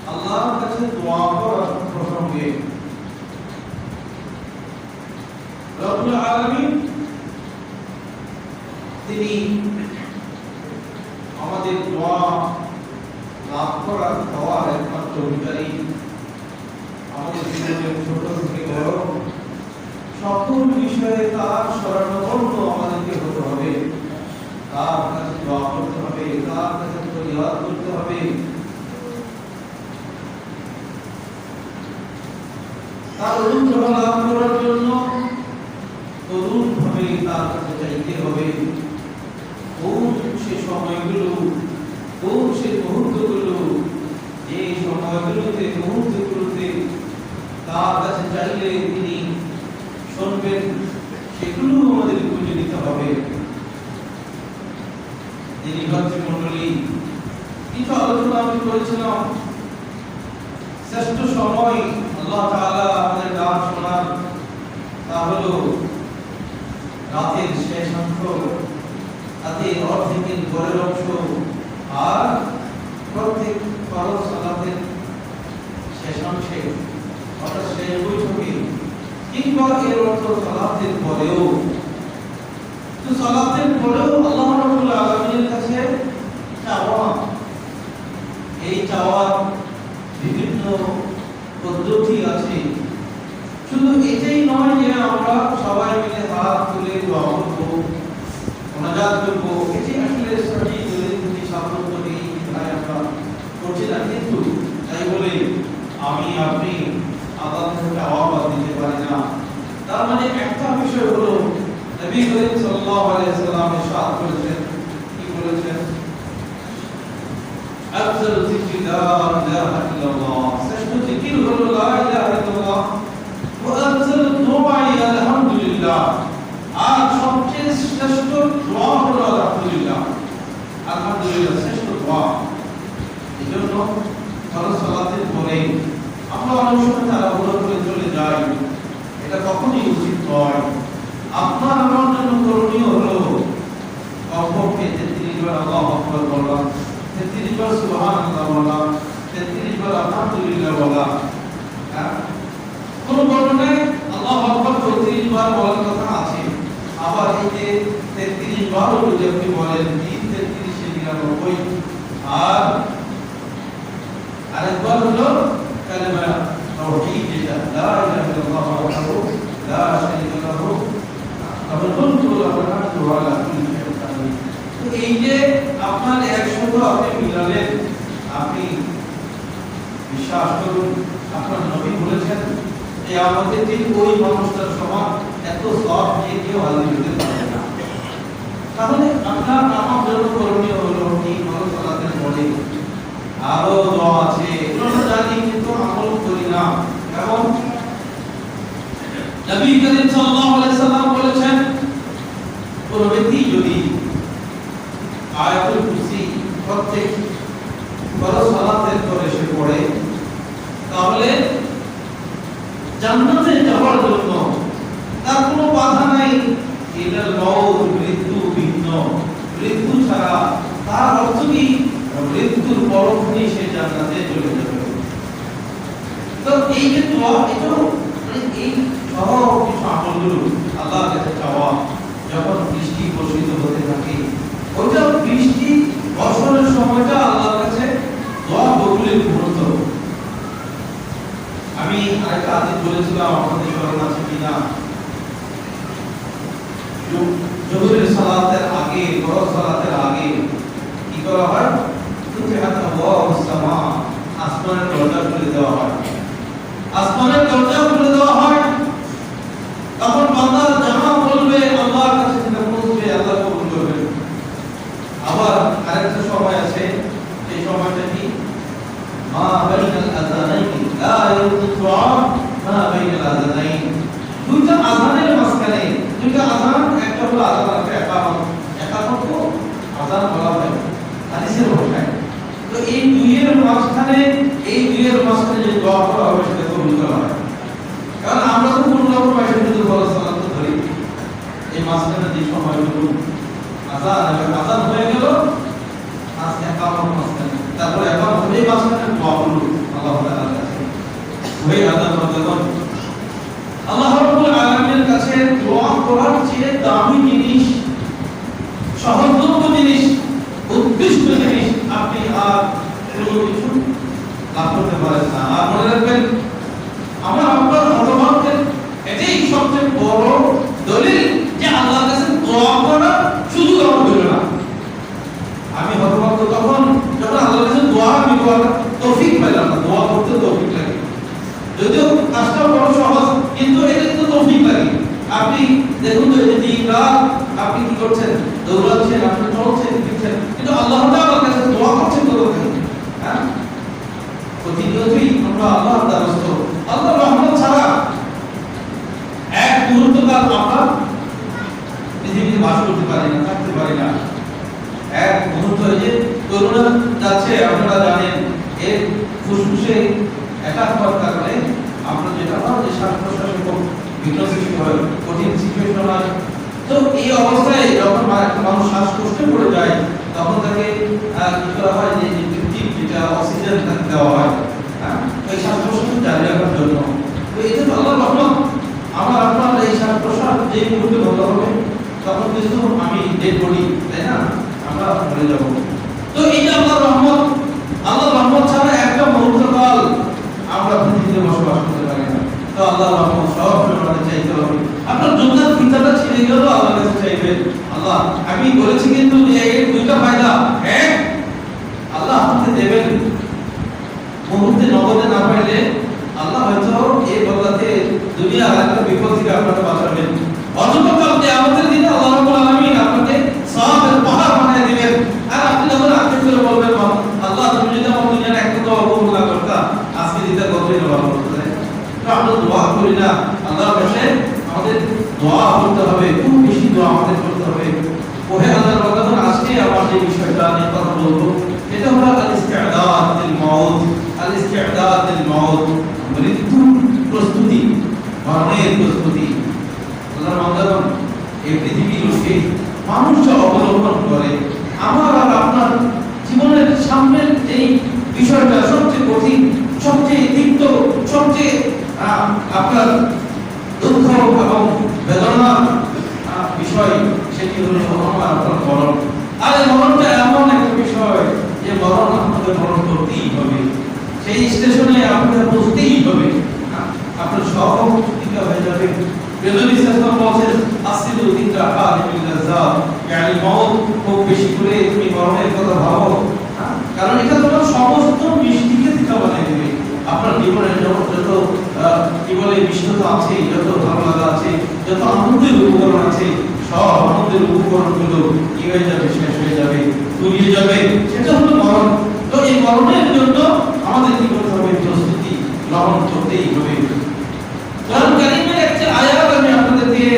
আল্লাহর কাছে দোয়া করার প্রসঙ্গে রব্বুল আলামিন তিনি আমাদের দোয়া লাভ করার হওয়ার একমাত্র অধিকারী। আমাদের জীবনের ছোট থেকে বড় সকল বিষয়ে তার শরণাপন্ন আমাদেরকে হতে হবে, তার কাছে দোয়া করতে হবে, তার কাছে ফরিয়াদ করতে হবে। তার অনুগ্রহ লাভ করার জন্য তরুণভাবে তার কাছে চাইতে হবে। কোন সে সময়গুলো, কোন সে মুহূর্তগুলো, যে মুহূর্তগুলোতে তার কাছে চাইলে তিনি শুনবেন, সেগুলো আমাদের খুঁজে নিতে হবে। তিনি ভাতৃমণ্ডলী, কিছু আলোচনা আমি করেছিলাম। শ্রেষ্ঠ সময় আল্লাহ তাআলা আমাদের গান শোনার, তা হলো রাতের শেষ অংশ, রাতের অর্ধেকের পরের অংশ, আর প্রত্যেক ফরজ সালাতের শেষ অংশে, অর্থাৎ শেষ বৈঠকে, কিংবা এর অর্থ সালাতের পরেও। তো সালাতের পরেও আল্লাহ রাব্বুল আলামিনের কাছে চাওয়া, এই চাওয়ার বিভিন্ন পদ্ধতি আছে। শুধু এটাই নয় যে আমরা সবাই মিলে হাত তুলে দোয়া করব, মুনাজাত করব, এটি আসলে সঠিক যদি সাব্যস্ত নেই, তাই আমরা করছি না। কিন্তু তাই বলে আমি আপনি আল্লাহর কাছে চাওয়া দিতে পারি না। তার মানে একটা বিষয় হলো, নবী করিম সাল্লাল্লাহু আলাইহি ওয়াসাল্লাম ইরশাদ করেছেন, কি বলেছেন? আফজালু যিকরি লা ইলাহা ইল্লাল্লাহ, শ্রেষ্ঠ জিকির হলো লা ইলাহা ইল্লাল্লাহ। ওয়া আফজালু দুআই আলহামদুলিল্লাহ, আর সবচেয়ে শ্রেষ্ঠ দোয়া হলো আলহামদুলিল্লাহ। আলহামদুলিল্লাহ শ্রেষ্ঠ দোয়া। এজন্য ফরজ সালাতের পরে আমরা অনেক সময় তাড়াহুড়ো করে চলে যাই, এটা কখনোই উচিত নয়। আপনার আমার জন্য করণীয় হলো কমপক্ষে 33 বার আল্লাহু আকবার বলা, 33 বার সুবহানাল্লাহ বলা, 33 বার আলহামদুলিল্লাহ বলা। কোন বর্ণনায় আল্লাহু আকবার 33 বার বলার কথা আছে। আবার এই যে 33 বার যদি আপনি বলেন, 33 আর আরেকবার হলো কালেমা তাওহীদ, যেটা লা ইলাহা ইল্লাল্লাহ ওয়াহদাহু লা শারীকা লাহু লাহুল মুলকু ওয়া লাহুল হামদু ওয়া আলা কুল্লি শাইইন কাদির। তো এই যে আপনার 100 আপনি মিলালেন, আপনি বিশ্বাস করুন আপনার নবী বলেছেন কিয়ামতের দিন ওই মানুষটার সমান এত সওয়াব নিয়ে কেউ হাজির হতে পারবে না। তাহলে আপনার আমার জন্য করণীয় হলো এই ফরজ সালাতের পরে আরো দোয়া আছে, এগুলো জানি কিন্তু আমল করি না। এবং নবী করিম সাল্লাল্লাহু আলাইহি সাল্লাম বলেছেন, কোন ব্যক্তি যদি আয়াতুল কুরসি প্রত্যেক ফরজ সালাতের পরে সে পড়ে, তাহলে জান্নাতে যাওয়ার জন্য তার কোনো বাধা নাই। ইলাল মাউত, মৃত্যু বিঘ্ন, মৃত্যু ছাড়া। তার অর্থ কি? মৃত্যুর পরক্ষণে সে জান্নাতে চলে যাবে। তো এই যে দোয়া, এটাও এই সব কিছু আমলগুলো আল্লাহর কাছে চাওয়া, যখন বৃষ্টি বর্ষিত হতে থাকে, ওইটা বৃষ্টি বর্ষণের সময়টা আল্লাহর কাছে দোয়া কবুলের মুহূর্ত। আমি আরেকটা হাদিস বলেছিলাম, আপনাদের স্মরণ আছে কিনা, জোহরের সালাতের আগে, ফরজ সালাতের আগে কি করা হয়? ফুতিহাত আবওয়াবুস সামা, আসমানের দরজা খুলে দেওয়া হয়। আসমানের দরজা খুলে দেওয়া হয়, তখন বান্দার জামা বলবে, আল্লাহর কাছে সেটা পৌঁছবে, আল্লাহ কবুল করবেন। আবার আরেকটা সময় আছে, এই সময়টা কি? মা বাইনাল আযানাইনি লা ইয়ারুদু দুআ মা বাইনাল আযানাইন। দুইটা আযানের মাঝখানে, দুইটা আযান, একটা হলো আযান, একটা ইকামত। ইকামত তো আযান বলা হয় হাদিসের ভাষায়। তো এই দুইয়ের মাঝখানে, যে দোয়া করা হবে সেটা কবুল করা হয়। কারণ আমরা তো কোন রকম শুধু ফরজ সালাত ধরি, এই মাঝখানে যে সময়গুলো আযান হয়ে গেল, আজ ইকামত মাঝখানে, তারপরে ইকামত মাঝখানে দোয়া করুন আল্লাহ তাআলার কাছে। ওই আল্লাহ বান্দাগণ, আল্লাহ রাব্বুল আলামিনের কাছে দোয়া করার চেয়ে দামি জিনিস, সহজলভ্য জিনিস, উৎকৃষ্ট জিনিস আপনি আর কোনো কিছু লাভ করতে পারেন না। আর মনে রাখবেন, আমার আপনার হতভাগ্যের এটাই সবচেয়ে বড় দলিল যে আল্লাহর কাছে দোয়া করা শুধু আমার হইল না। আমি হতভাগ্য তখন যখন আল্লাহর কাছে দোয়া আমি করার তৌফিক পেলাম না। দোয়া করতে তৌফিক লাগে, যদিও কাজটা বড় সহজ, কিন্তু এটা তো তৌফিক লাগে। আপনি দেখুন তো, এই দিন রাত আপনি কি করছেন? দৌড়াচ্ছেন, আপনি চলছেন, ফিরছেন, কিন্তু আল্লাহ তাআলার কাছে দোয়া করছেন কতক্ষণ? হ্যাঁ, প্রতিনিয়তই আমরা আল্লাহর দ্বারস্থ। আল্লাহর রহমত ছাড়া এক মুহূর্তকাল আমরা পৃথিবীতে বাস করতে পারি না, থাকতে পারি না। এক মুহূর্ত যে করোনা যাচ্ছে, আপনারা জানেন, এর ফুসফুসে অ্যাটাক হওয়ার কারণে আমরা যেটা হয় যে শ্বাস প্রশ্বাসে খুব বিঘ্ন সৃষ্টি হয়, কঠিন সিচুয়েশন হয়। তো এই অবস্থায় যখন মানুষ শ্বাসকষ্টে পড়ে যায়, তখন তাকে কি করা হয়, যে যেটা অক্সিজেন দেওয়া হয়, হ্যাঁ, ওই শ্বাস প্রশ্বাস জারি রাখার জন্য। তো এটা তো আল্লাহর রহমত। আমার আপনার এই শ্বাস প্রশ্বাস যে মুহূর্তে বন্ধ হবে, তখন কিন্তু আমি ডেড বডি, তাই না, আমরা মরে যাব। তো এই যে আল্লাহর রহমত, আল্লাহর রহমত ছাড়া একটা মুহূর্তকাল আমরা পৃথিবীতে বসবাস করতে পারি না। তো আল্লাহর রহমত সব সময় চাইতে হবে। আপনার দুনিয়ার ফিতাটা ছিঁড়ে গেলেও আল্লাহর কাছে চাইবেন, আল্লাহ আমি বলেছি কিন্তু যে এর দুইটা ফায়দা, এক আল্লাহ আপনাকে দেবেন, মুহূর্তে নগদে না পাইলে আল্লাহ হয়তো এই বদলাতে দুনিয়ার আরেকটা বিপদ থেকে আপনাকে বাঁচাবেন। অযথা আপনি আমাদের দিনে আল্লাহ রাব্বুল আলামিন আপনাকে সওয়াবের পাহাড় বানিয়ে দিবেন। আর আপনি যখন আক্ষেপ করে বলবেন, আল্লাহ তুমি যদি আমার দুনিয়ার একটা দোয়া কবুল না করতা, আজকে দিতে কতই না ভালো হতো। তো আমরা দোয়া করি না, আল্লাহর কাছে আমাদের দোয়া করতে হবে, খুব বেশি দোয়া আমাদের করতে হবে। ওহে আল্লাহর বান্দাগণ, আজকে আমার যে বিষয়টা নিয়ে কথা বলবো, এটা হলো আল-ইস্তি'দাদ লিল মাউত। আল-ইস্তি'দাদ লিল মাউত, মৃত্যু প্রস্তুতি, মরণের প্রস্তুতি। আল্লাহর বান্দাগণ, এই পৃথিবীর লোকে মানুষ যা অবলম্বন করে, আমার আর আপনার জীবনের সামনের এই বিষয়টা সবচেয়ে কঠিন, সবচেয়ে তিক্ত, সবচেয়ে আপনার দুঃখ এবং বেদনার বিষয়, সেটি হলো আমার আপনার মরণ। আর এই মরণটা এমন একটা বিষয় যে মরণ আপনাকে মরণ করতেই হবে, সেই স্টেশনে আপনাকে পৌঁছতেই হবে, আপনার সব দিতে হয়ে যাবে। বেদনী শাস্ত্র বলছেন, আসিদু যিকরা হালিমিল লাযাত, ইয়ানি মওত, খুব বেশি করে তুমি মরণের কথা ভাবো, কারণ এটা তোমার সমস্ত মিষ্টিকে দিতে বানিয়ে দেবে। আপনার জীবনের যত কি বলে মিষ্টতা আছে, যত ভালো লাগা আছে, যত আনন্দের উপকরণ আছে, সব আনন্দের উপকরণগুলো কি হয়ে যাবে, শেষ হয়ে যাবে, ফুরিয়ে যাবে। সেটা হলো মরণ। তো এই মরণের জন্য আমাদের কি করতে হবে? প্রস্তুতি গ্রহণ করতেই হবে। কোরআন কারীমের একটা আয়াত আমি আপনাদের দিয়ে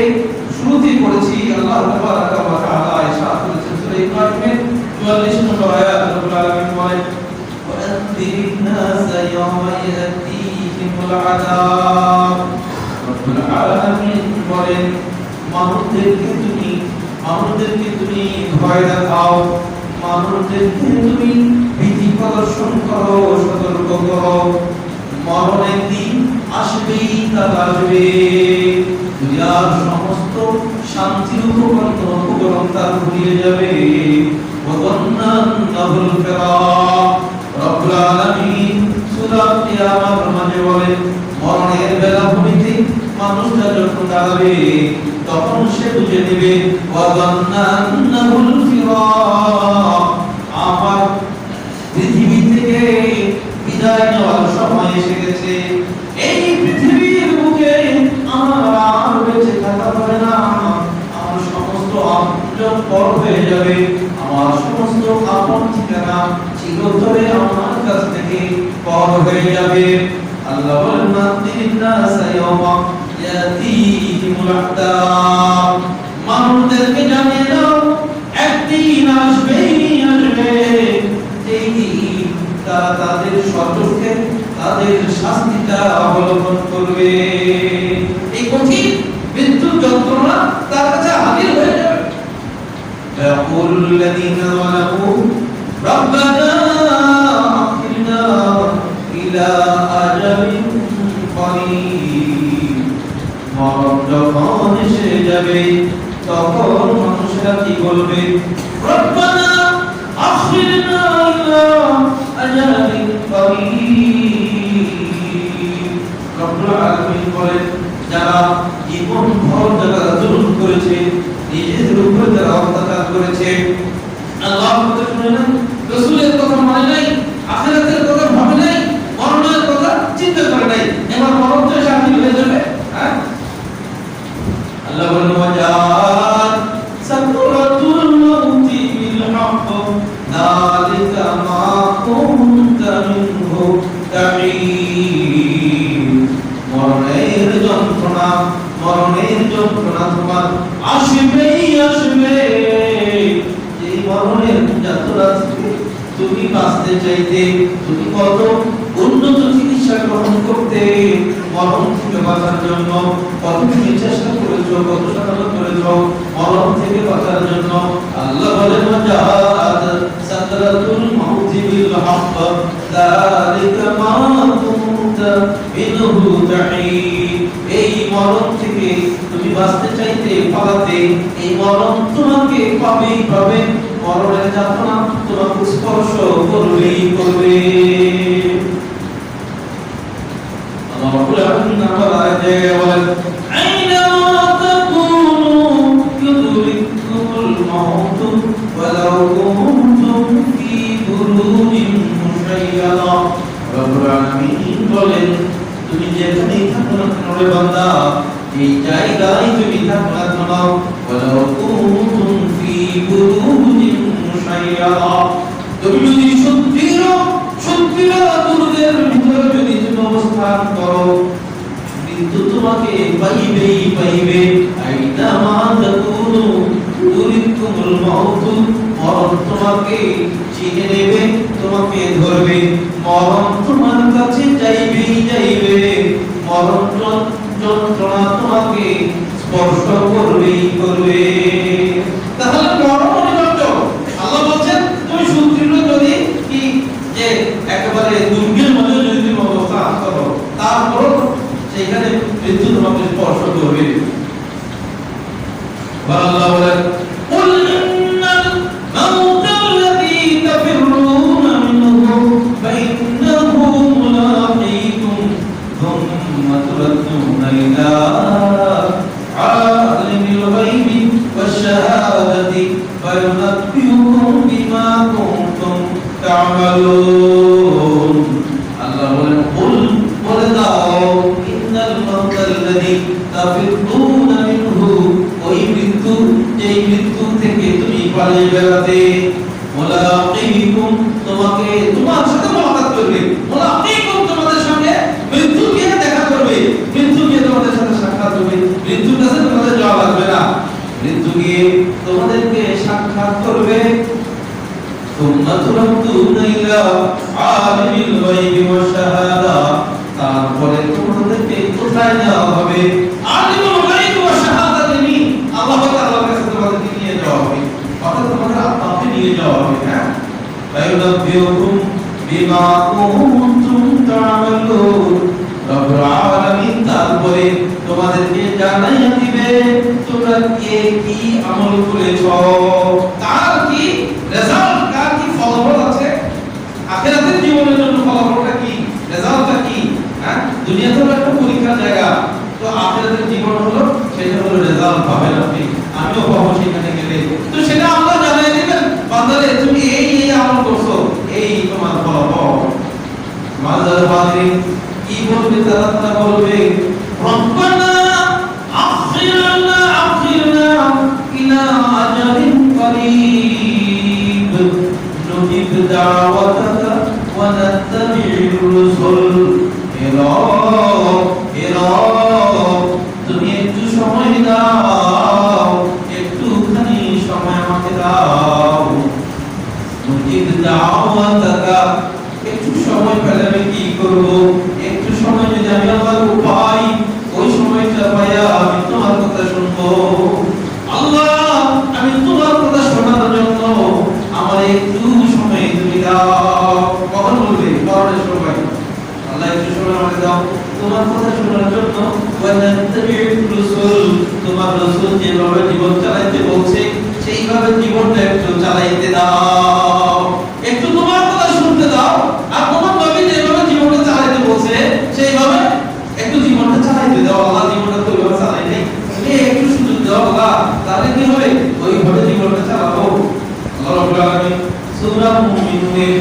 শুরুতেই পড়েছি। আল্লাহ তাবারাকা ওয়া তাআলা ইরশাদ করেছেন সূরা ইব্রাহিমের 44 নম্বর আয়াত। রব্বুল আলামিন বলেন, ওয়ান্দিরিন নাসা ইয়াওমা ইয়াতিহিমুল আযাব। রব্বুল আলামিন বলেন, মানুষদেরকে তুমি ভয় দেখাও, মানুষদেরকে তুমি ভীতি প্রদর্শন করো, সতর্ক করো। মরণের দিন আসবেই, তার আসবে। দুনিয়ার সমস্ত শান্তির উপকরণ তার ভুলিয়ে যাবে। ওয়াদান্নাহুল ফিরাক। রব্বুল আলামিন সূরা কিয়ামার মাঝে বলেন, মরণের বেলা হইতে মানুষটা যখন দাঁড়াবে, তখন সে বুঝে নেবে ওয়াদান্নাহুল ফিরাক, আমার পৃথিবী থেকে বিদায় নেওয়ার সময় এসে গেছে। এই পৃথিবীর বুকে আমার আর বেঁচে থাকা হবে না। আমার সমস্ত আপন পর হয়ে যাবে, আমার সমস্ত আপন ঠিকানা চিরতরে আমার কাছ থেকে পর হয়ে যাবে। আল্লাহ বলেন, নাতিনাসা ইয়াওমা ইয়াতিহিমুল আযাব। মানুষদেরকে জানিয়ে দাও, একদিন আসবেই আসবে, যেই দিন তারা তাদের স্বচক্ষে তাদের শাস্তিটা অবলম্বন করবে। এই কঠিন মৃত্যুর যন্ত্রণা তার কাছে হাজির হয়ে যাবে। ইয়াকুলুল্লাযীনা যালামু রাব্বানা আখিরনা জাহিম মরণের যন্ত্রণা তোমার আসবেই আসবে। এই মরণের যাত্রা থেকে তুমি বাঁচতে চাইতে, তুমি কত উন্নত চিকিৎসা গ্রহণ করতে, মরণ থেকে বাঁচার জন্য কত তুমি চেষ্টা করেছো, কত সাধনা করেছো মরণ থেকে বাঁচার জন্য। আল্লাহ বলেন ওয়াজাআত সাকরাতুল মাউতি বিল হক যালিকা মা কুনতা মিনহু তাহিদ। এই মরণ থেকে তুমি বাঁচতে চাইতে পালাতে, এই মরণ তোমাকে পাবেই পাবে, মরণের যাতনা তোমাকে স্পর্শ করবেই করবে। আল্লাহ রাব্বুল আলামিন আমার আয়াতে বলেন আইনামা তাকুনু ইউদরিকুমুল মাউত ওয়ালাউ কুনতুম ফি বুরুজিন মুশাইয়াদা। রাব্বুল আলামিন বলেন তুমি যেখানেই থাকো না কেন রে বান্দা, এই জায়গায় তুমি থাকো না কেন, ওয়ালাউ কুনতুম ফি বুরুজিন মুশাইয়াদা, তুমি যদি সত্যির দুর্গের ভিতরে যদি তুমি অবস্থান করো, মৃত্যু তোমাকে পাইবেই পাইবে। আইনামা তাকুনু ইউদরিকুমুল মাউত, মরণ তোমাকে চিনে নেবে, তোমাকে ধরবে, মরণ তোমার কাছে যাইবেই যাইবে, মরণ যন্ত্রণা তোমাকে স্পর্শ করবেই করবে। তাহলে মরণ অনিবার্য। আল্লাহ বলছেন তুমি সুদৃঢ় যদি কি যে একেবারে দুর্গের মধ্যে যদি তুমি অবস্থান করো, তারপর সেখানে মৃত্যু তোমাকে স্পর্শ করবে। আল্লাহ বলেন কুল ইন্নাল মাউতা আল্লাযী তাফিররুনা মিনহু ফাইন্নাহু মুলাকীকুম থুম্মা তুরাদ্দুনা ইলা আলিমিল গায়বি ওয়াশ-শাহাদাতি ফায়ুনাব্বিউকুম বিমা কুনতুম তা'মালুন। আল্লাহ বলেন কুল বলে দাও ইন্নাল মাউতা আল্লাযী তাফিররুনা মিনহু, ওই মৃত্যু যেই মৃত্যু থেকে তুমি পালিয়ে বেড়াতে, মুলাকীকুম তোমাকে তোমার সাথে মুলাকাত করবে, মুলাকীকুম তোমাদের সঙ্গে মৃত্যু গিয়ে দেখা করবে, মৃত্যু গিয়ে তোমাদের সাথে সাক্ষাৎ করবে, মৃত্যুর কাছে তোমাদের যাওয়া লাগবে না, মৃত্যু গিয়ে তোমাদেরকে সাক্ষাৎ করবে। সুম্মা তুরাদ্দুনা ইলা আলিমিল গায়বি ওয়াশ-শাহাদা, তারপরে তোমাদেরকে কোথায় নেওয়া হবে? আলিমুল গায়বি ওয়াশ-শাহাদা, তিনি আল্লাহ তাআলার কাছে তোমাদেরকে নিয়ে যাওয়া হবে, অর্থাৎ তোমাদের আত্মাকে নিয়ে যাওয়া হবে। হ্যাঁ, ফায়ুনাব্বিউকুম বিমা কুনতুম তা'মালুন। রব্বুল আলামিন তারপরে তোমাদেরকে জানাইয়া দিবে তোমরা কে কি আমল করেছো, কার কি রেজাল্ট, কার কি ফলাফল আছে, আখিরাতের জীবনের জন্য ফলাফলটা কি, রেজাল্টটা কি। হ্যাঁ, দুনিয়া তো একটা পরীক্ষার জায়গা, তো আখিরাতের জীবন হলো সেটা হলো রেজাল্ট পাবেন আপনি, আমিও পাবো সেখানে গেলে। তো সেটা আল্লাহ জানাই দিবেন বান্দারে তুমি এই এই আমল করছো, এই তোমার ফলাফল। মাজার বাদে কি বলবে তারা বলবে রব্বানা আখিরনা ইলা আজালিন করিব নুজিব দাওয়াতাকা ওয়া নাত্তাবি'র রুসুল। তুমি একটু সময় দাও, একটুখানি সময় আমাকে দাও। নুজিব দাওয়াতাকা, একটু সময় পেলে আমি কি করব, একটু সময় যদি আমি আমার পাই, ওই সময়টা পাইয়া আমি তোমার কথা শুনবো। আল্লাহ, আমি তোমার কথা শোনার জন্য আমার একটু সময় তুমি দাও। কখন বলবে? মরণের সময়। আল্লাহ একটু সময় আমাকে দাও তোমার কথা শোনার জন্য। তোমার রাসূল যেভাবে জীবন চালাইতে বলছে সেইভাবে জীবনটা একটু চালাইতে দাও, একটু তোমার কথা শুনতে দাও। আর তোমার নবী যেভাবে জীবনটা চালাইতে বলছে সেইভাবে একটু জীবনটা চালাইতে দাও। আল্লাহ জীবনটা তো ওইভাবে চালাই নাই, একটু সুযোগ দাও আল্লাহ, তাহলে কি হবে? ওইভাবে জীবনটা চালাবো। আল্লাহ রাব্বুল আলামিন সূরা মুমিনুনের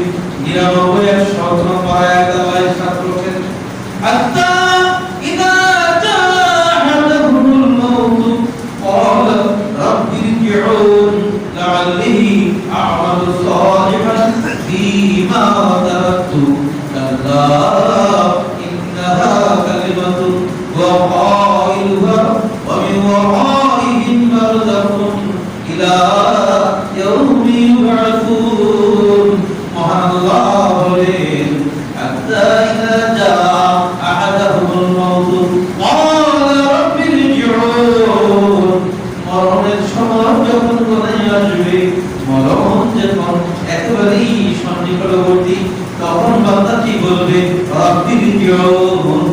99 নম্বর আয়াত আল্লাহ ইরশাদ করেছেন, হাত্তা ইযা জাআহাদাহুমুল মাউত ক্বালা রাব্বি ইরজিউন লাআল্লি আ'মালু সালিহান ফীমা তারাকতু কাল্লা ইযা জাআ আহাদাহুমুল মাউত ক্বালা রাব্বি ইরজিউন। মরণের সময় যখন কোনে আসবে, মরণ যখন একেবারেই সন্নিকটবর্তী, তখন বান্দা কি বলবে? রাব্বি ইরজিউন,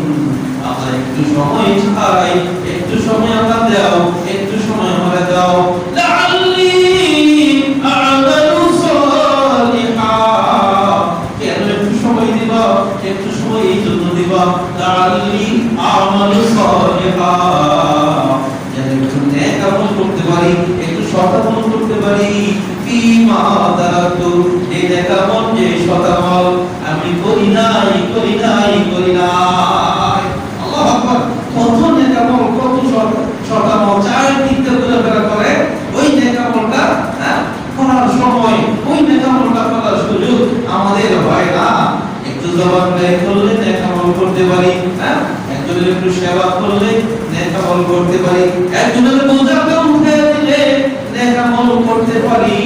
আল্লাহ একটু সময় চাই, একটু সময় আমাকে দাও, একটু সময় আমাকে দাও। লাআল্লি আ'মালু সালিহান, কেন একটু সময় দিবা? একটু সময় এই জন্য দিবা, লাআল্লি আ'মালু সালিহান, যেন একটু নেক আমল করতে পারি, একটু সৎ আমল করতে পারি। ফিমা তারাকতু, এই নেক আমল, যে সৎ আমল আমি করি নাই। আল্লাহু আকবার। কত নেক আমল, কত সৎ আমল চারিদিকে ঘোরাফেরা করে, ওই নেক আমলটা করার সময়, ওই নেক আমলটা করার সুযোগ আমাদের হয় না। একটু জবান বের করলে নেক আমল করতে পারি, একজনের একটু সেবা করলে নেক আমল করতে পারি, একজনের বোঝাটা উঠে দিলে নেক আমল করতে পারি।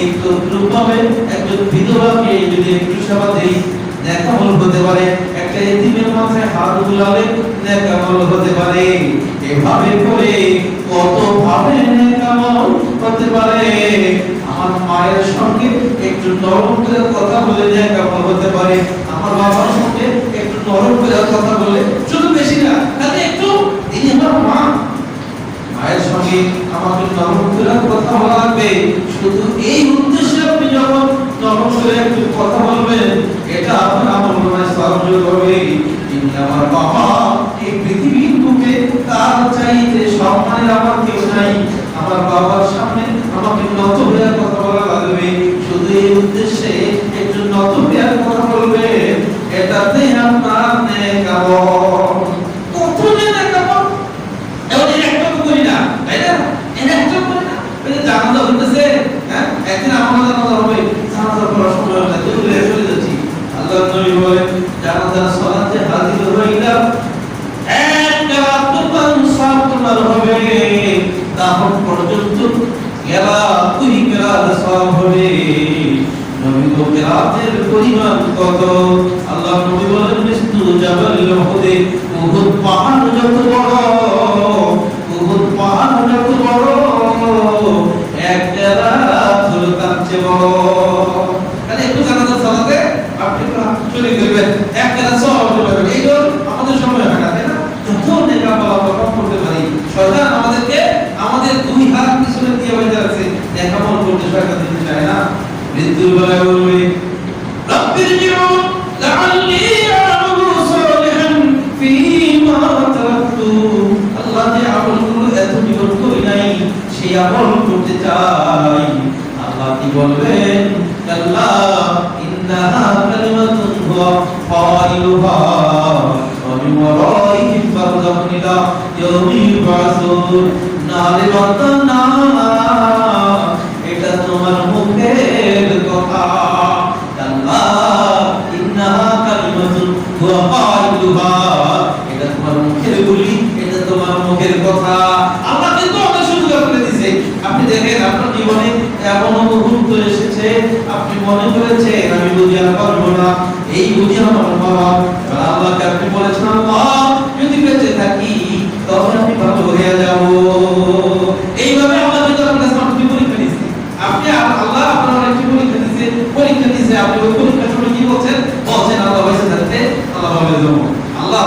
একটু রূপে একজন বিধবাকে যদি একটু সেবা দেই, নেক আমল হতে পারে। একটা এতিমের মাথায় হাত বুলালে নেক আমল হতে পারে। এভাবে করে কত ভাবে নেক আমল হতে পারে। আমার মায়ের সঙ্গে একটু নরম করে কথা বলে নেক আমল হতে পারে। আমার বাবার সঙ্গে একটু নরম করে কথা বলে, শুধু বেশি না, খালি একটু, এই আমার মা, মায়ের সঙ্গে আমাকে নরম করে কথা বলা লাগবে। শুধু এই উদ্দেশ্যে আপনি যখন নরম করে একটু কথা বলবেন, এটা আপনার আমার মনে সাহায্য করবে। কিন্তু আমার বাবা এই পৃথিবীর বুকে তার চাইতে সম্মানের আমার কেউ নাই। আমার বাবার সামনে আমাকে নত হয়ে কথা বলা লাগবে। শুধু এই উদ্দেশ্যে একটু নত হয়ে কথা বলবে, এটাতে আপনার নেক আমল। কত নেক আমল, এমন একটা করি না, তাই না? একটা করি না, জানাজা হইতেছে, একদিন আমাদের জানাজা হবে, জানাজা করার সময় হয় না, দূরে চলে যাচ্ছি। আল্লাহর নবী বলেন, জানাজার সালাতে হাজির হইলাম, একটা তুফান সাপ তোমার হবে, তখন পর্যন্ত কুড়ি কেরাত সওয়াব হবে। নবী তো কেরাতের পরিমাণ কত? আল্লাহর নবী বলেন, মিসলু জাবাল উহুদ, উহুদ পাহাড় যত বড়, উহুদ পাহাড় যত বড়, এক কেরাত হলো তার চেয়ে বড়। তাহলে একটু জানাজার সালাতে আপনি চলে গেলেন, এক কেরাত সওয়াব পাবেন। এই জন্য আমাদের সময় হয় না, তাই না? যখন নেক আমল আমরা করতে পারি, শয়তান আমাদেরকে আমাদের দুই হাত পিছনে দিয়ে বেঁধে রাখছে, নেক আমল করতে শয়তান দিতে চায় না। মৃত্যুর বেলায় বলবে, রাব্বির জিউন লাআল্লি আ'মালু সালিহান ফীমা তারাকতু, আল্লাহ যে আমলগুলো এত জীবন করি নাই, সেই আমল করতে চাই। আল্লাহ কি বলবেন? কাল্লা ইন্নাহা কালিমাতুন হুয়া ফাইলুহা ওয়া মিন ওয়ারাইহিম বারযাখুন ইলা ইয়াউমি ইউবআসুন। নারে বান্দা না, এটা তোমার মুখের কথা। আল্লাহ ইন্নাহা কালিমাতুন হুয়া ফাইলুহা, এটা তোমার মুখের বলি, এটা তোমার মুখের কথা। আল্লাহ কিন্তু অনেক সুযোগ করে দিয়েছে। আপনি দেখেন আপনার জীবনে এমন মুহূর্ত এসেছে, আপনি মনে করেছেন আমি বুঝি আর পারবো না, এই বুঝি আমার বাবা। আল্লাহকে আপনি বলেছেন, আল্লাহ যদি বেঁচে থাকি তবে আমি ভালো হয়ে যাব। এইভাবে আল্লাহ যদি আপনার কাছে আপনি পরীক্ষা দিয়েছে, আপনি আল্লাহ আপনার একটি পরীক্ষা দিয়েছে, আপনি ওই পরীক্ষার সময় কি বলছেন? আল্লাহ বেঁচে থাকতে আল্লাহ ভালো হয়ে যাবো। আল্লাহ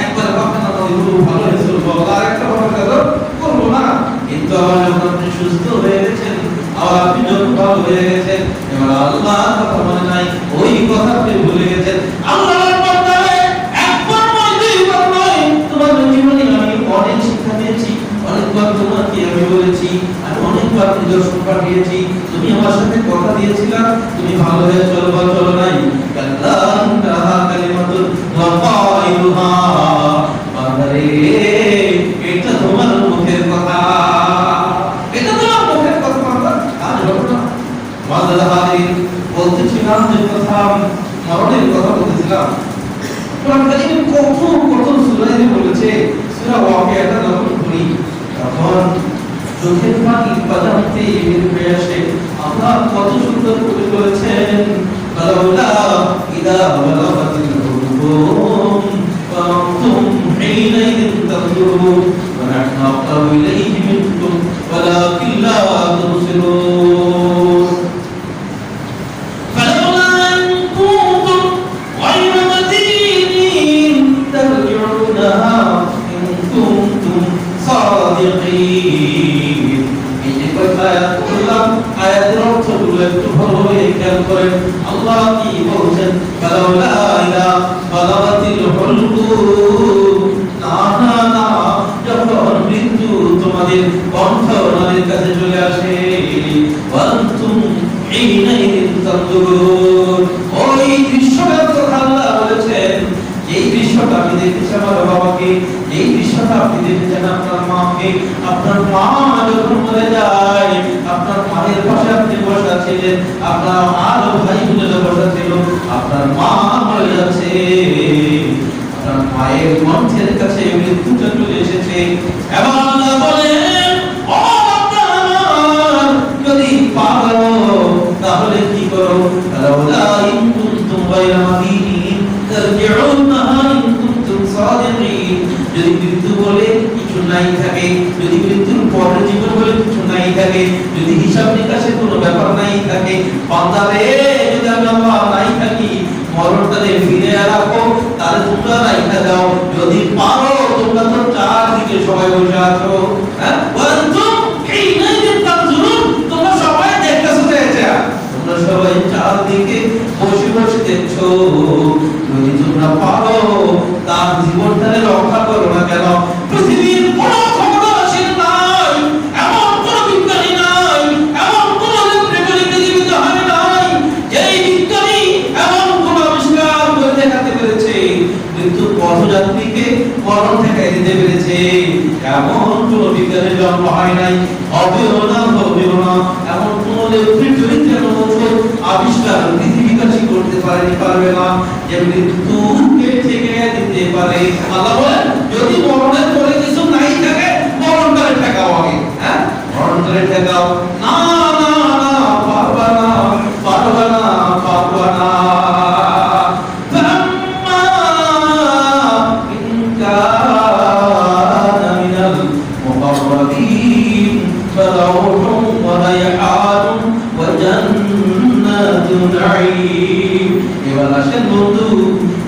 একবার ভাবছেন আল্লাহ ভালো হয়েছিল, আর একটা ভালো করবো না। কিন্তু আবার যখন আপনি সুস্থ হয়ে গেছেন, আবার আপনি যখন ভালো হয়ে গেছেন, এবার আল্লাহ কথা মনে নাই, ওই কথা আপনি ভুলে গেছেন। আল্লাহর বান্দারে একবার নয়, দুইবার নয়, তোমার জীবনে আমি অনেক শিক্ষা দিয়েছি, অনেকবার তোমাকে আমি বলেছি, আর অনেকবার নিদর্শন পাঠিয়েছি। তুমি আমার সাথে কথা দিয়েছিলা, তুমি ভালো হয়ে চলবা, চলো নাই। কাল্লা ইন্নাহা কালিমাতুন ওয়া ফাইলুহা, বান্দারে এটা তোমার মুখের কথা, এটা তোমার মুখের কথা। বান্দা আর ঘটনা মাদার হাদিস বলতেছিলাম যে কথা, মরণের কথা বলতেছিলাম। কোরআন কারীম কত কত সূরায় বলেছে। সূরা ওয়াকিয়াটা যখন পড়ি তখন চোখের পানি বাজাতে বের হয়ে আসে। আল্লাহ কত সুন্দর করে বলেছেন, বালাউলা إذا بلغت الحلقوم وأنتم حينئذ تنظرون ونحن أقرب إليه منكم ولكن لا تبصرون فلولا أن كنتم غير مدينين ترجعونها إن كنتم صادقين এই যে কয়েকটা আয়াত পড়লাম আয়াতের অর্থগুলো একটু ভালোভাবে খেয়াল করেন আল্লাহ কি বলছেন ফালাউলা ইলা বালাগাতিল হুলকুম না না না যখন মৃত্যু তোমাদের কণ্ঠনালীর কাছে চলে আসে ওয়ান্তুম হিনাইযিন তানজুরুন ওই দৃশ্যটার কথা আল্লাহ বলেছেন এই দৃশ্যটা আপনি দেখেছেন আমার বাবাকে এই দৃশ্যটা আপনি দেখেছেন আপনার মাকে আপনার মা যখন মরে যায় আপনার মায়ের পাশে আপনি বসা ছিলেন আপনার আরো ভাই বোনেরা বসা ছিল আপনার মা মরে যাচ্ছে আপনার মায়ের কণ্ঠের কাছে মৃত্যুটা চলে এসেছে এবং আল্লাহ বলেন ও আপনার যদি পারো তাহলে কি করো লাউলা ইন কুনতুম গায়রা মাদিনিন তারজিউনাহা ইন কুনতুম সাদিকিন যদি মৃত্যু বলে কিছু নাই থাকে যদি মৃত্যুর পরের জীবন বলে কিছু নাই থাকে যদি হিসাব নিকাশের কোনো ব্যাপার নাই থাকে বান্দারে যদি আমি আল্লাহ নাই থাকি মরণটাকে ফিরে রাখো তাহলে তোমরা রাইখা দাও যদি পারো তোমরা তো চারদিকে সবাই বসে আছো হ্যাঁ ওয়ান্তুম হিনাইযিন তানজুরুন তোমরা সবাই দেখতেছো এটা তোমরা সবাই চারদিকে বসে বসে দেখছো যদি তোমরা পারো তার জীবনটাকে রক্ষা করো না কেন পৃথিবীর কোনো ক্ষমতাশীল নাই এমন কোনো বিজ্ঞানী নাই এমন কোনো লেখক জীবিত হয় নাই যেই বিজ্ঞানী এমন কোনো আবিষ্কার করে দেখাতে পেরেছে মৃত্যু পথযাত্রীকে মরণ থেকে দিতে পেরেছে এমন কোনো বিজ্ঞানের জন্ম হয় নাই হবেও না এমন কোনো লেখক আবিষ্কার পৃথিবীবাসী করতে পারেনি পারবে না যে মৃত্যুকে ঠেকে দিতে পারে আল্লাহ বলেন যদি মরণের পরে কিছু নাই থাকে মরণ করে ঠেকাও আগে হ্যাঁ মরণ করে ঠেকাও না না না পারবা না পারবা না পারবা না ফাম্মা ইন কানা মিনাল মুকাররাবিন ফারাউহুম ওয়া রায়হানুন ওয়া জান্নাতুন নাঈম এবার আসেন বন্ধু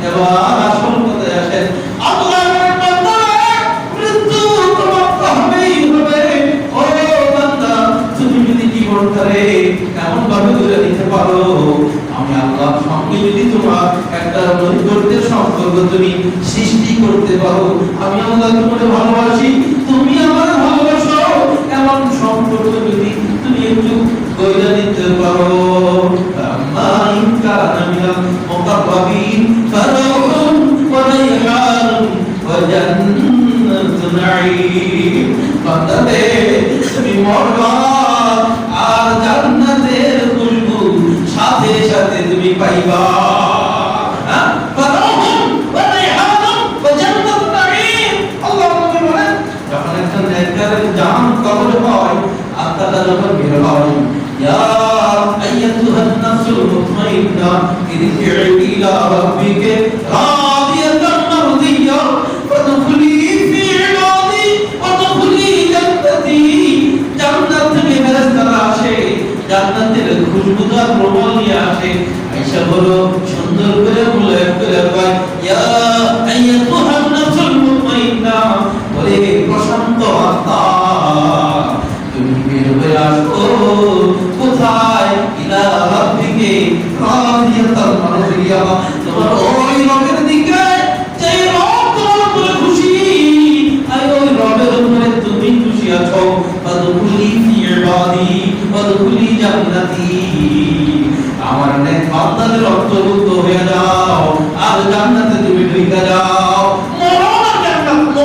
এবার আসল কথায় আসেন আল্লাহর বান্দারা মৃত্যু তোমার হবেই হবে ও বান্দা তুমি যদি জীবনটারে এমন ভাবে ধরে নিতে পারো আমি আল্লাহর সঙ্গে যদি তোমার একটা নৈকট্যের সম্পর্ক তুমি সৃষ্টি করতে পারো আমি আল্লাহ তোমাকে ভালোবাসি তুমি আমাকে ভালোবাসো এমন সম্পর্ক যদি তুমি একটু গড়ে নিতে পারো আম্মা ইন কানা মিনাল মুকাররাবিন ফারাউহুন ওয়া রায়হানুন ওয়া জান্নাতুন নাঈম বান্দারে তুমি মরবা আর জান্নাতের খুশবু সাথে সাথে তুমি পাইবা ফারাউহুন ওয়া রায়হানুন ওয়া জান্নাতুন নাঈম আল্লাহ নবী বলেন যখন একজন নেককারের জান কবর হয় আত্মাটা যখন বের হয় ইয়া আইয়াতুহান নাফসুল মুতমাইন্না ইরজি'i ইলা রাব্বিকা রাদিয়াতান মারদিয়া ফাদখুলি ফি ইবাদি ওয়াদখুলি জান্নাতি জান্নাত থেকে ফেরেশতারা আসে জান্নাতের খুশবুদার প্রবাল নিয়ে আসে আয়েশা বলো সুন্দর করে বলে কয় ইয়া আইয়াতুহান নাফসুল মুতমাইন্না বলে প্রশান্ত আত্মা তুমি বের হয়ে আসো কোথায় ইলা রাব্বিকে রাদিয়াতান মারদিয়া তোমার ওই রবের দিকে যে রব তোমার উপরে খুশি আর ওই রবের উপরে তুমি খুশি আছো ফাদখুলি ফি ইবাদি ওয়াদখুলি জান্নাতি আমার নেক বান্দাদের অন্তর্ভুক্ত হয়ে যাও আর জান্নাতে তুমি ঢুকে যাও মরণ আর জান্নাত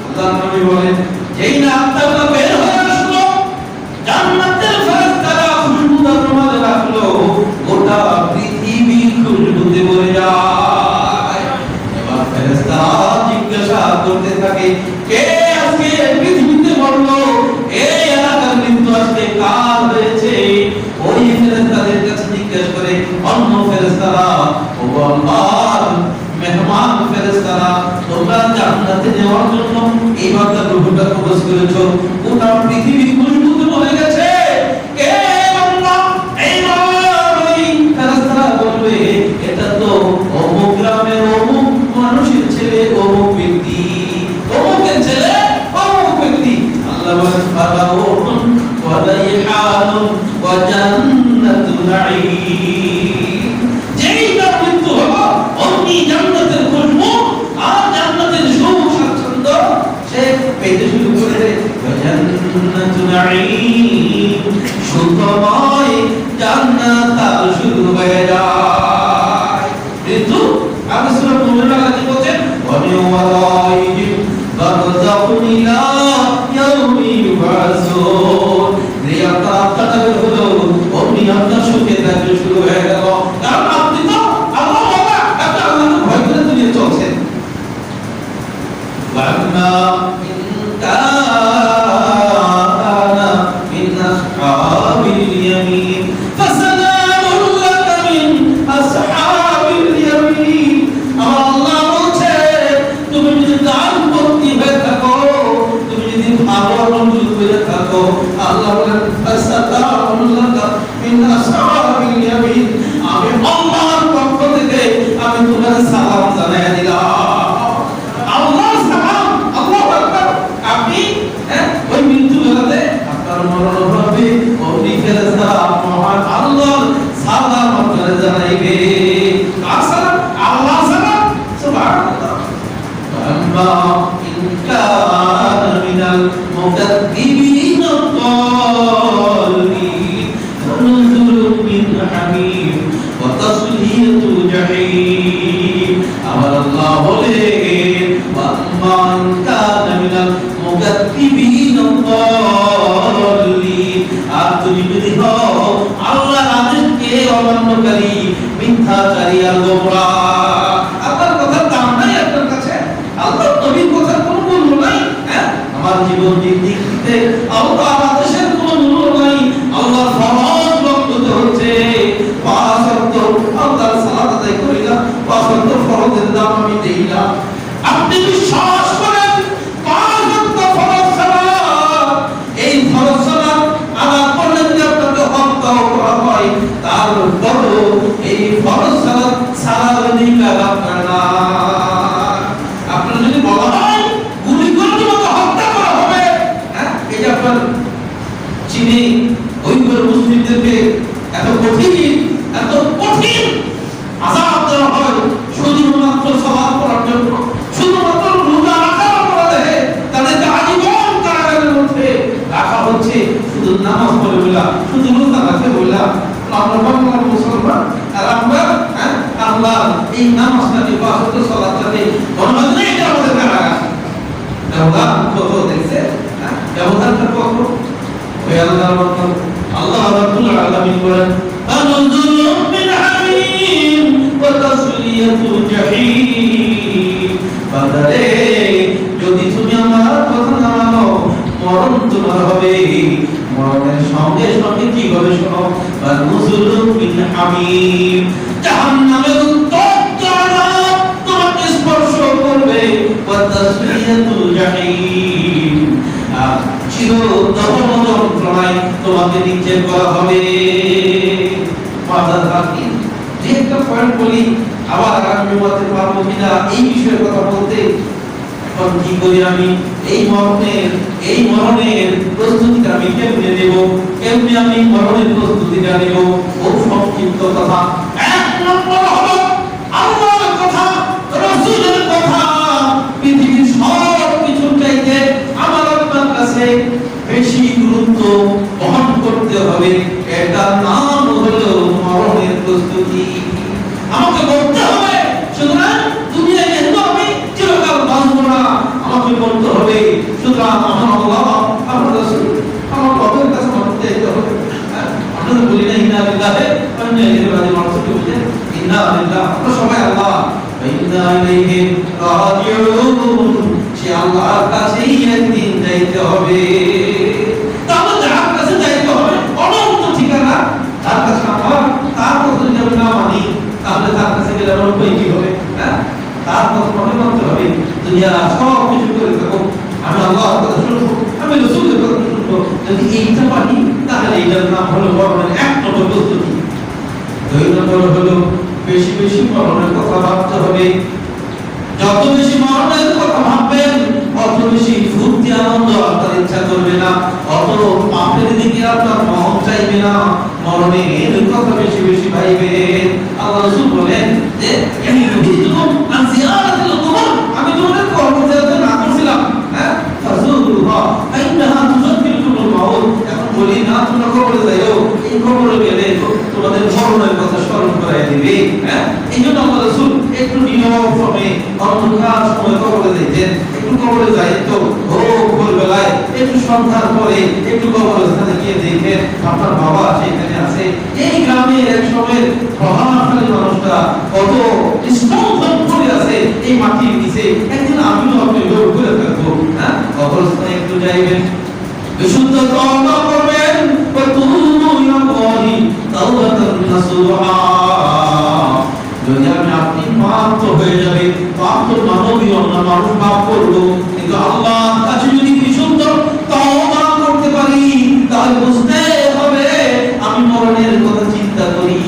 আল্লাহ নবী বলেন যেই না আত্মাটা বের হয়ে আসলো জান্নাতের ফেরেশতারা খুশবুদার রুমালে রাখলো গোটা পৃথিবী খুশবুতে ভরে যায় এবার ফেরেশতারা জিজ্ঞাসা করতে থাকে কে আজকে পৃথিবীতে মরলো এই এলাকার মৃত্যু আজকে কার হয়েছে ওই ফেরেশতাদের কাছে জিজ্ঞাসা করে ফেরেশতারা, ও আল্লাহর মেহমান ফেরেশতারা, তোমরা জান্নাতে যাওয়ার জন্য এই বান্দার রূহটা কবজ করেছো। গোটা পৃথিবী খুশবুতে ভরে গেছে। কে বান্দা? এই ফেরেশতারা বলবে, এটা তো অমুক গ্রামের অমুক মানুষের ছেলে, অমুক ব্যক্তি, অমুকের ছেলে, অমুক ব্যক্তি। আল্লাহ বলেন, ফারাউন ওয়া রাইহানুন ওয়া জান্নাতুন নাঈম। যেই তার মৃত্যু হলো, অমনি জান্নাতের খুশবু আর জান্নাতের সুখ স্বাচ্ছন্দ্য সে পেতে শুরু করে। ওয়া জান্নাতুন নাঈম, সুখময় জান্নাত তার শুরু হয়ে যায়। কিন্তু আমি সূরা মুমিনুন আয়াতে বলেন, ওয়া মিন ওয়ারাইহিম বারযাখুন ইলা ইয়াউমি ইউবাসুন। রিয়াতা কাটা হলো, অমনি আপনার সুখে থাকতে শুরু হয়ে গেল। কারণ আপনি তো আল্লাহ বাবা, আপনি আল্লাহকে ভয় করে দুনিয়া চলছেন। ওয়ান্না ইন কানা মিন আসহাবিল ইয়ামিন ফাসালামুন লাকা মিন আসহাবিল ইয়ামিন। আল্লাহ বলছে, তুমি যদি দানপতি হয়ে থাকো, তুমি যদি ভালো মনোযোগ করে থাকো, আল্লাহ বলেন ফাসালামুন লাকা মিন আসহাবিল ইয়ামিন, আমি আল্লাহর পক্ষ থেকে আমি তোমার সালাম জানাই দিলাম। আল্লাহর সালাম, আল্লাহু আকবার। আপনি ওই মৃত্যু বেলাতে আপনার মরণ হবে, ওই ফেরেশতারা মহান আল্লাহর সালাম আপনাকে জানাইবে। কার সালাম? আল্লাহর সালাম। সুবহানাল্লাহ। আম্মা ইন কানা মিনাল মুকাদ্দিবিন الضالين فنزل من حميم وتصلية جحيم। আমার আল্লাহ বলেন, আম্মা ইন কানা মিনাল মুকাদ্দিবিন الضالين, আর তুমি যদি হও আল্লাহর আদেশকে অমান্যকারী, মিথ্যাচারী আর গোমরা। আপনার কথার দাম নাই আপনার কাছে, আল্লাহর নবীর কথার কোনো মূল্য নাই। আমার জীবন দিতে আল্লাহর আদেশের কোনো মূল্য নাই। আল্লাহর ফরজ বন্ধ হচ্ছে, পাঁচ ওয়াক্ত আল্লাহর সালাত আদায় করি না, পাঁচ ওয়াক্ত ফরজের দাম আমি দেই না। আপনি বিশ্বাস করেন পাঁচ ওয়াক্ত ফরজ সালাত, এই ফরজ সালাত আদায় করলে যদি আপনাকে হত্যা করা হয়, তারপরও এই ফরজ সালাত সালার অধিকার আপনার না। আপনার যদি বলা হয় গুলি করে তোমাকে হত্যা করা হবে, এই যে আপনার চীনে ওইগুলো মুসলিমদেরকে এত কঠিন আযাব দেওয়া হয় শুধুমাত্র সালাত পড়ার জন্য, শুধুমাত্র রোজা রাখার অপরাধে তাদেরকে আজীবন কারাগারের মধ্যে রাখা হচ্ছে। শুধু নামাজ পড়ে বলা, শুধু রোজা রাখে বলা, আমরা বাংলার মুসলমান আর আমরা আল্লাহ এই নামাজটাকে বা শুধু সালাতটাকে ধন্যবাদ নেই, এটা আমাদের কারাগার। ব্যবধান কত দেখছে, ব্যবধানটা কত। ওই আল্লাহর বান্দা আল্লাহ রাব্বুল আলামিন বলেন, আনযুরুম মিন হামিম ওয়া তাসলিয়াতু জাহিম। বান্দারে, যদি তুমি আমার কথা না মানো, মরণ তোমার হবে। মরণের সঙ্গে সঙ্গে কি হবে শোনো, আনযুরুম মিন হামিম, জাহান্নামের উত্তপ্ত আযাব তোমাকে স্পর্শ করবে। ওয়া তাসলিয়াতু জাহিম, চির দহন যন্ত্রণায় তোমাকে নিক্ষেপ করা হবে। মাথা থাকি যে একটা পয়েন্ট বলি, আবার আগামী জুমাতে পারবো কিনা এই বিষয়ে কথা বলতে। এখন কি করি আমি এই মরণের প্রস্তুতিটা আমি কেমনে নেব, কেমনে আমি মরণের প্রস্তুতিটা নেব? খুব সংক্ষিপ্ত কথা। এক নম্বর হলো আল্লাহর কথা, রাসূলের কথা। পৃথিবীর সব কিছুর চাইতে আমার আপনার কাছে বেশি গুরুত্ব বহন করতে হবে, এটার নাম হলো মরণের প্রস্তুতি। আমাকে বলতে হবে, সুতরাং দুনিয়ায় যেহেতু আমি চিরকাল বাঁচবো না, আমাকে বলতে হবে, সুতরাং আমার আল্লাহ, আমার রাসূল, আমার রবের কাছে আমাকে যেতে হবে। আমরা বলি না ইন্না লিল্লাহি ওয়া ইন্না ইলাইহি রাজিউন, ইন্না লিল্লাহি, আমরা সবাই আল্লাহ ওয়া ইন্না ইলাইহি রাজিউন, সে আল্লাহর কাছেই একদিন যাইতে হবে। তাহলে যার কাছে যাইতে হবে, অনন্ত ঠিকানা, তার কাছে আমার, তার কথা যদি আমি না মানি, তাহলে যাওয়ার উপায় কি হবে? হ্যাঁ, তার কথা মনে করতে হবে। দুনিয়া সব কিছু করে থাকো, আমি আল্লাহর কথা শুনবো, আমি রাসূলের কথা শুনবো। যদি এইটা পারি তাহলে এটার নাম হলো মরণের এক নম্বর প্রস্তুতি। দুই নম্বর হলো বেশি বেশি মরণের কথা ভাবতে হবে। যত বেশি মরণের কথা ভাববেন অত বেশি ফুর্তি আনন্দ আপনার ইচ্ছা করবে না, অত পাপের দিকে আপনার মন চাইবে না, মরণের কথা বেশি বেশি ভাইবেন। আল্লাহ রাসূল বলেন যে আমি নবীতুকুম আন জিয়ারাতিল কুবুর, আমি তোমাদের কবর জিয়ারত না করছিলাম, হ্যাঁ, ফাযুরুহা ফাইন্নাহা তুযাক্কিরুকুমুল মাউত। এখন বলি না তোমরা কবরে যাইও, এই কবরে গেলে তোমাদের মরণের কথা স্মরণ করায় দিবে। হ্যাঁ, এইজন্য আল্লাহ রাসূল একটু নীরব সময়ে অন্ধকার সময় কবরে যাইতেন। একটু কবরে যাইতো ভোরবেলায়, একটু সন্ধ্যার পরে একটু কবরস্থানে গিয়ে দেখেন আপনার বাবা সেখানে আছে। এই গ্রামের এক সময়ের প্রভাবশালী মানুষটা কত স্তম্ভন করে আছে এই মাটির নিচে। একদিন আমিও আপনি লোক ঘুরে থাকবো। হ্যাঁ, কবরস্থানে একটু যাইবেন, বিশুদ্ধ তওবা করবেন, ওয়াতুবু ইলাল্লাহি তাওবাতান নাসুহা। যদি আপনি পাপ তো হয়ে যাবে, পাপ তো মানবীয়, আমরা মানুষ পাপ করবো, কিন্তু আল্লাহর কাছে যদি বিশুদ্ধ তওবা করতে পারি তাহলে বুঝতে হবে আমি মরণের কথা চিন্তা করি।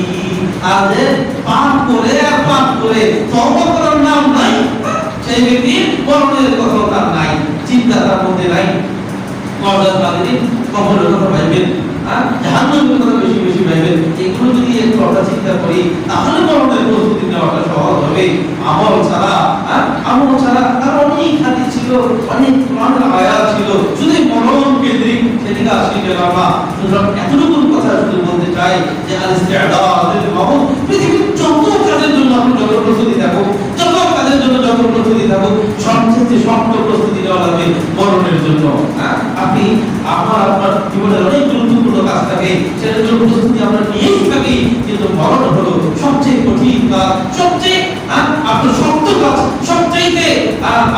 আর যে পাপ করে আর পাপ করে তওবা করার নাম নাই, সেই ব্যক্তি মরণের কথা তার নাই, চিন্তা তার মধ্যে নাই। মরণের বাদে কবরের কথা ভাববেন, জাহান্নামের কথা বেশি বেশি ভাববেন। এগুলো যদি একটু আমরা চিন্তা করি তাহলে মরণের প্রস্তুতি নেওয়াটা সহজ হবে। আমল ছাড়া আর অনেক হাদিস ছিল, অনেক কোরআনের আয়াত ছিল, শুধু মরণ কেন্দ্রিক সেদিকে আসি গেলাম না। সুতরাং এতটুকু কথা শুধু বলতে চাই যে আল ইস্তিআদাদ মাউত, পৃথিবীর যত কাজের জন্য আপনি যত প্রস্তুতি থাকুক, যত কাজের জন্য যত প্রস্তুতি থাকুক, সবচেয়ে শক্ত প্রস্তুতি নেওয়া লাগবে মরণের জন্য। আপনি আপনার জীবনের অনেক গুরুত্বপূর্ণ কাজ থাকে, সেটার জন্য প্রস্তুতি আমরা নিয়েই থাকি, কিন্তু মরণ হলো সবচেয়ে কঠিন কাজ, সবচেয়ে আপনার শক্ত কাজ, সবচাইতে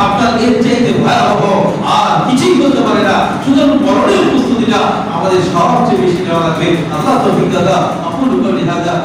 আপনার এর চাইতে ভয়াবহ আর কিছুই করতে পারে না। সুতরাং মরণের প্রস্তুতিটা আমাদের সবচেয়ে বেশি নেওয়া লাগবে। আল্লাহ তৌফিক দাদা, আকুলু কওলি হাযা।